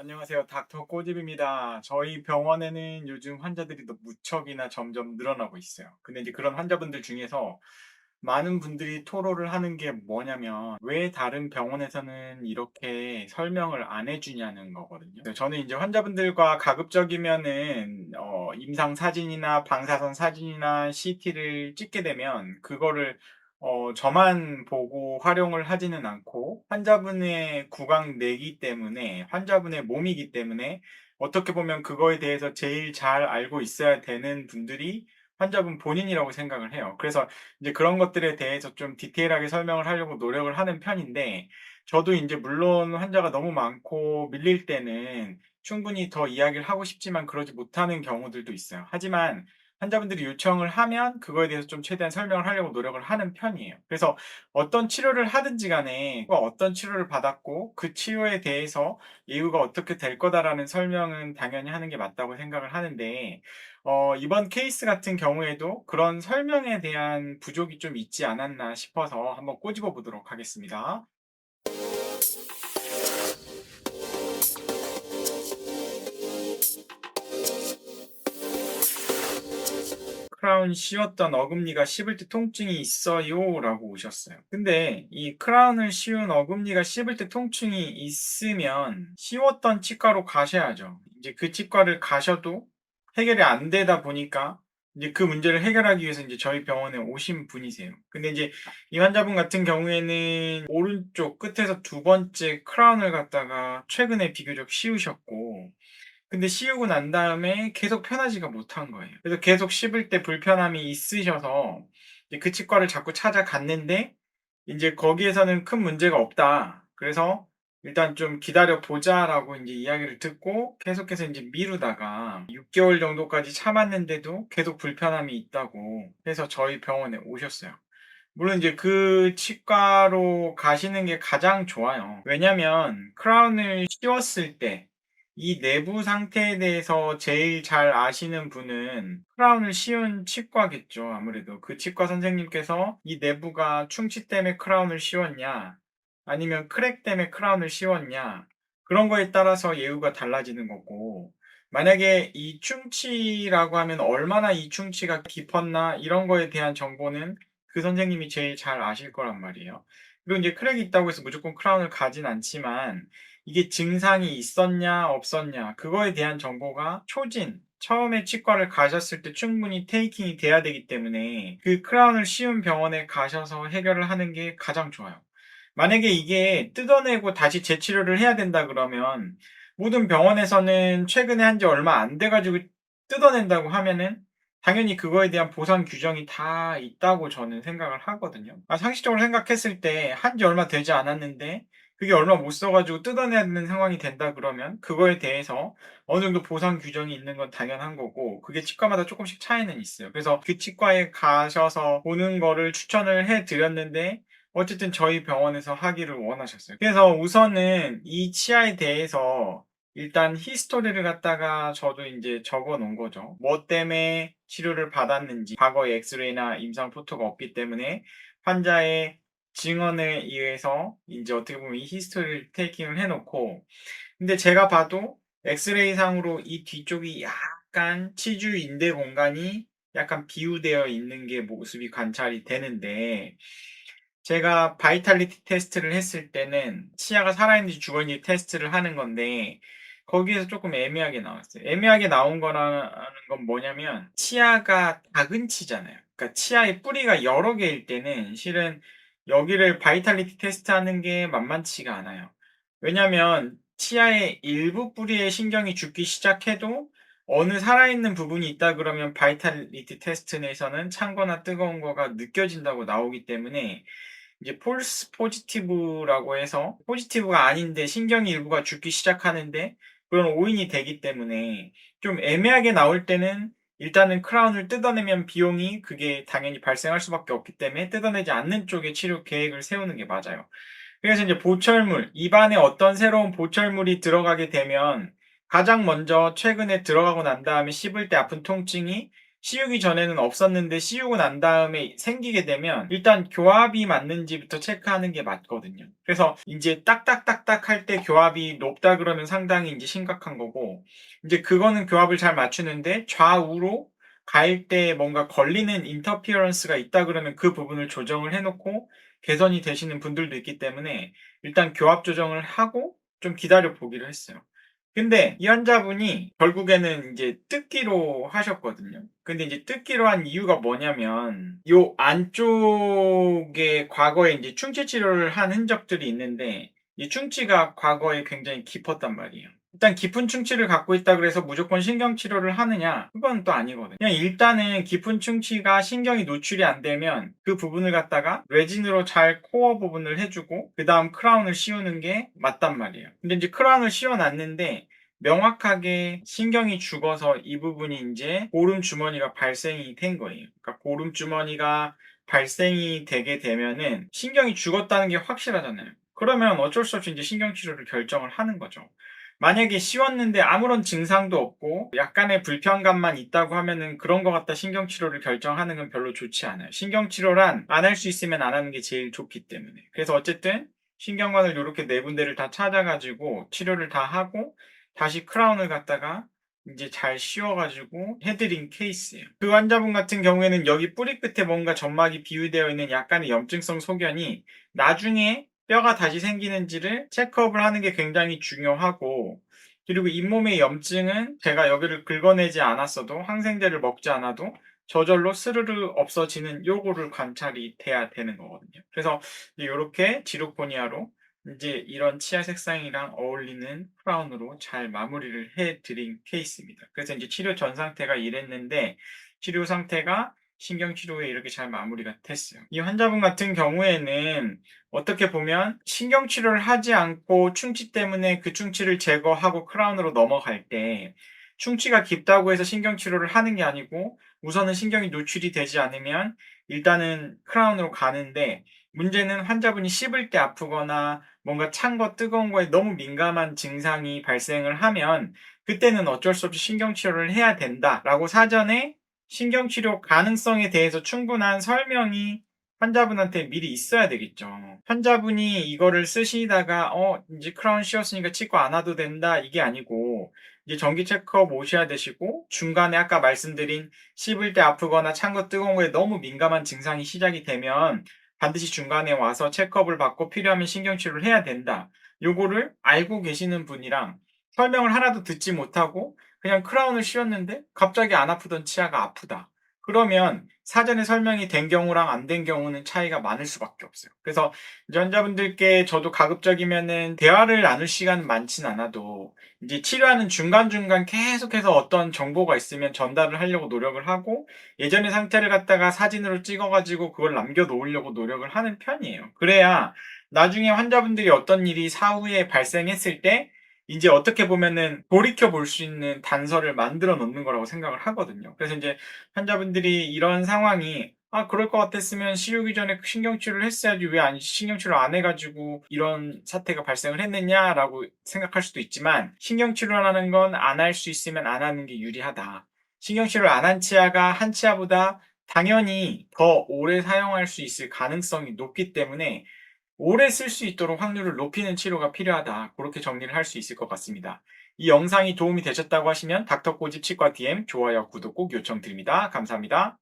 안녕하세요. 닥터 꼬집입니다. 저희 병원에는 요즘 환자들이 무척이나 점점 늘어나고 있어요. 근데 이제 그런 환자분들 중에서 많은 분들이 토로를 하는 게 뭐냐면 왜 다른 병원에서는 이렇게 설명을 안 해주냐는 거거든요. 저는 이제 환자분들과 가급적이면은 임상 사진이나 방사선 사진이나 CT를 찍게 되면 그거를 저만 보고 활용을 하지는 않고 환자분의 구강 내기 때문에 환자분의 몸이기 때문에 어떻게 보면 그거에 대해서 제일 잘 알고 있어야 되는 분들이 환자분 본인이라고 생각을 해요. 그래서 이제 그런 것들에 대해서 좀 디테일하게 설명을 하려고 노력을 하는 편인데, 저도 이제 물론 환자가 너무 많고 밀릴 때는 충분히 더 이야기를 하고 싶지만 그러지 못하는 경우들도 있어요. 하지만 환자분들이 요청을 하면 그거에 대해서 좀 최대한 설명을 하려고 노력을 하는 편이에요. 그래서 어떤 치료를 하든지 간에 어떤 치료를 받았고 그 치료에 대해서 이유가 어떻게 될 거다라는 설명은 당연히 하는 게 맞다고 생각을 하는데, 이번 케이스 같은 경우에도 그런 설명에 대한 부족이 좀 있지 않았나 싶어서 한번 꼬집어 보도록 하겠습니다. 크라운 씌웠던 어금니가 씹을 때 통증이 있어요 라고 오셨어요. 근데 이 크라운을 씌운 어금니가 씹을 때 통증이 있으면 씌웠던 치과로 가셔야죠. 이제 그 치과를 가셔도 해결이 안 되다 보니까 이제 그 문제를 해결하기 위해서 이제 저희 병원에 오신 분이세요. 근데 이제 이 환자분 같은 경우에는 오른쪽 끝에서 두 번째 크라운을 갖다가 최근에 비교적 씌우셨고, 근데 씌우고 난 다음에 계속 편하지가 못한 거예요. 그래서 계속 씹을 때 불편함이 있으셔서 이제 그 치과를 자꾸 찾아갔는데 인제 거기에서는 큰 문제가 없다. 그래서 일단 좀 기다려 보자라고 인제 이야기를 듣고 계속해서 인제 미루다가 6개월 정도까지 참았는데도 계속 불편함이 있다고 해서 저희 병원에 오셨어요. 물론 이제 그 치과로 가시는 게 가장 좋아요. 왜냐면 크라운을 씌웠을 때 이 내부 상태에 대해서 제일 잘 아시는 분은 크라운을 씌운 치과겠죠. 아무래도 그 치과 선생님께서 이 내부가 충치 때문에 크라운을 씌웠냐 아니면 크랙 때문에 크라운을 씌웠냐, 그런 거에 따라서 예후가 달라지는 거고, 만약에 이 충치라고 하면 얼마나 이 충치가 깊었나 이런 거에 대한 정보는 그 선생님이 제일 잘 아실 거란 말이에요. 그리고 이제 크랙이 있다고 해서 무조건 크라운을 가진 않지만 이게 증상이 있었냐 없었냐 그거에 대한 정보가 처음에 치과를 가셨을 때 충분히 테이킹이 돼야 되기 때문에 그 크라운을 씌운 병원에 가셔서 해결을 하는 게 가장 좋아요. 만약에 이게 뜯어내고 다시 재치료를 해야 된다 그러면 모든 병원에서는 최근에 한지 얼마 안 돼 가지고 뜯어낸다고 하면은 당연히 그거에 대한 보상 규정이 다 있다고 저는 생각을 하거든요. 상식적으로 생각했을 때 한지 얼마 되지 않았는데 그게 얼마 못 써 가지고 뜯어내야 되는 상황이 된다 그러면 그거에 대해서 어느 정도 보상 규정이 있는 건 당연한 거고, 그게 치과마다 쪼끔씩 차이는 있어요. 그래서 그 치과에 가셔서 보는 거를 추천을 해 드렸는데 어쨌든 저희 병원에서 하기를 원하셨어요. 그래서 우선은 이 치아에 대해서 일단 히스토리를 갖다가 저도 인제 적어 놓은 거죠. 뭐 때문에 치료를 받았는지, 과거에 엑스레이나 임상 포토가 없기 때문에 환자의 증언에 의해서 인제 어떻게 보면 이 히스토리를 테이킹을 해 놓고, 근데 제가 봐도 엑스레이 상으로 이 뒤쪽이 약간 치주 인대 공간이 약간 비우되어 있는 게 모습이 관찰이 되는데, 제가 바이탈리티 테스트를 했을 때는 치아가 살아있는지 죽었는지 테스트를 하는 건데 거기에서 조금 애매하게 나왔어요. 애매하게 나온 거라는 건 뭐냐면 치아가 다근치잖아요. 그러니까 치아의 뿌리가 여러 개일 때는 실은 여기를 바이탈리티 테스트하는 게 만만치가 않아요. 왜냐면 치아의 일부 뿌리의 신경이 죽기 시작해도 어느 살아있는 부분이 있다 그러면 바이탈리티 테스트 내에서는 찬 거나 뜨거운 거가 느껴진다고 나오기 때문에 이제 폴스 포지티브라고 해서 포지티브가 아닌데 신경의 일부가 죽기 시작하는데 그런 오인이 되기 때문에 좀 애매하게 나올 때는 일단은 크라운을 뜯어내면 비용이 그게 당연히 발생할 수밖에 없기 때문에 뜯어내지 않는 쪽에 치료 계획을 세우는 게 맞아요. 그래서 이제 보철물, 입안에 어떤 새로운 보철물이 들어가게 되면 가장 먼저 최근에 들어가고 난 다음에 씹을 때 아픈 통증이 씌우기 전에는 없었는데 씌우고 난 다음에 생기게 되면 일단 교합이 맞는지부터 체크하는 게 맞거든요. 그래서 인제 딱딱딱딱 할 때 교합이 높다 그러면 상당히 인제 심각한 거고, 인제 그거는 교합을 잘 맞추는데 좌우로 갈 때 뭔가 걸리는 인터피어런스가 있다 그러면 그 부분을 조정을 해 놓고 개선이 되시는 분들도 있기 때문에 일단 교합 조정을 하고 좀 기다려 보기로 했어요. 근데 이 환자분이 결국에는 인제 뜯기로 하셨거든요. 근데 인제 뜯기로 한 이유가 뭐냐면 요 안쪽에 과거에 인제 충치 치료를 한 흔적들이 있는데 이 충치가 과거에 굉장히 깊었단 말이에요. 일단 깊은 충치를 갖고 있다 그래서 무조건 신경 치료를 하느냐? 그건 또 아니거든요. 그냥 일단은 깊은 충치가 신경이 노출이 안 되면 그 부분을 갖다가 레진으로 잘 코어 부분을 해 주고 그다음 크라운을 씌우는 게 맞단 말이에요. 근데 인제 크라운을 씌워 놨는데 명확하게 신경이 죽어서 이 부분이 인제 고름 주머니가 발생이 된 거예요. 그러니까 고름 주머니가 발생이 되게 되면은 신경이 죽었다는 게 확실하잖아요. 그러면 어쩔 수 없이 인제 신경 치료를 결정을 하는 거죠. 만약에 씌웠는데 아무런 증상도 없고 약간의 불편감만 있다고 하면은 그런 것 같다 신경 치료를 결정하는 건 별로 좋지 않아요. 신경 치료란 안 할 수 있으면 안 하는 게 제일 좋기 때문에. 그래서 어쨌든 신경관을 요렇게 네 군데를 다 찾아 가지고 치료를 다 하고 다시 크라운을 갖다가 인제 잘 씌워 가지고 해 드린 케이스예요. 그 환자분 같은 경우에는 여기 뿌리 끝에 뭔가 점막이 비유되어 있는 약간의 염증성 소견이 나중에 뼈가 다시 생기는지를 체크업을 하는 게 굉장히 중요하고, 그리고 잇몸의 염증은 제가 여기를 긁어내지 않았어도 항생제를 먹지 않아도 저절로 스르르 없어지는 요거를 관찰이 돼야 되는 거거든요. 그래서 이제 요렇게 지르코니아로 인제 이런 치아 색상이랑 어울리는 크라운으로 잘 마무리를 해 드린 케이스입니다. 그래서 인제 치료 전 상태가 이랬는데 치료 상태가 신경 치료에 이렇게 잘 마무리가 됐어요. 이 환자분 같은 경우에는 어떻게 보면 신경 치료를 하지 않고 충치 때문에 그 충치를 제거하고 크라운으로 넘어갈 때 충치가 깊다고 해서 신경 치료를 하는 게 아니고 우선은 신경이 노출이 되지 않으면 일단은 크라운으로 가는데, 문제는 환자분이 씹을 때 아프거나 뭔가 찬 거 뜨거운 거에 너무 민감한 증상이 발생을 하면 그때는 어쩔 수 없이 신경 치료를 해야 된다라고 사전에 신경 치료 가능성에 대해서 충분한 설명이 환자분한테 미리 있어야 되겠죠. 환자분이 이거를 쓰시다가 인제 크라운 씌웠으니까 치과 안 와도 된다 이게 아니고 이제 정기 체크업 오셔야 되시고, 중간에 아까 말씀드린 씹을 때 아프거나 찬 거 뜨거운 거에 너무 민감한 증상이 시작이 되면 반드시 중간에 와서 체크업을 받고 필요하면 신경 치료를 해야 된다. 요거를 알고 계시는 분이랑 설명을 하나도 듣지 못하고 그냥 크라운을 씌웠는데 갑자기 안 아프던 치아가 아프다. 그러면 사전에 설명이 된 경우랑 안 된 경우는 차이가 많을 수밖에 없어요. 그래서 이제 환자분들께 저도 가급적이면은 대화를 나눌 시간은 많진 않아도 이제 치료하는 중간중간 계속해서 어떤 정보가 있으면 전달을 하려고 노력을 하고, 예전의 상태를 갖다가 사진으로 찍어 가지고 그걸 남겨 놓으려고 노력을 하는 편이에요. 그래야 나중에 환자분들이 어떤 일이 사후에 발생했을 때 인제 어떻게 보면은 돌이켜 볼 수 있는 단서를 만들어 놓는 거라고 생각을 하거든요. 그래서 인제 환자분들이 이런 상황이 '아 그럴 것 같았으면 씌우기 전에 신경 치료를 했어야지 왜 안 신경 치료 안 해 가지고 이런 사태가 발생을 했느냐.'라고 생각할 수도 있지만, 신경 치료라는 건 안 할 수 있으면 안 하는 게 유리하다. 신경 치료를 안 한 치아가 한 치아보다 당연히 더 오래 사용할 수 있을 가능성이 높기 때문에 오래 쓸 수 있도록 확률을 높이는 치료가 필요하다. 고렇게 정리를 할 수 있을 것 같습니다. 이 영상이 도움이 되셨다고 하시면 닥터꼬집 치과 DM 좋아요, 구독 꼭 요청드립니다. 감사합니다.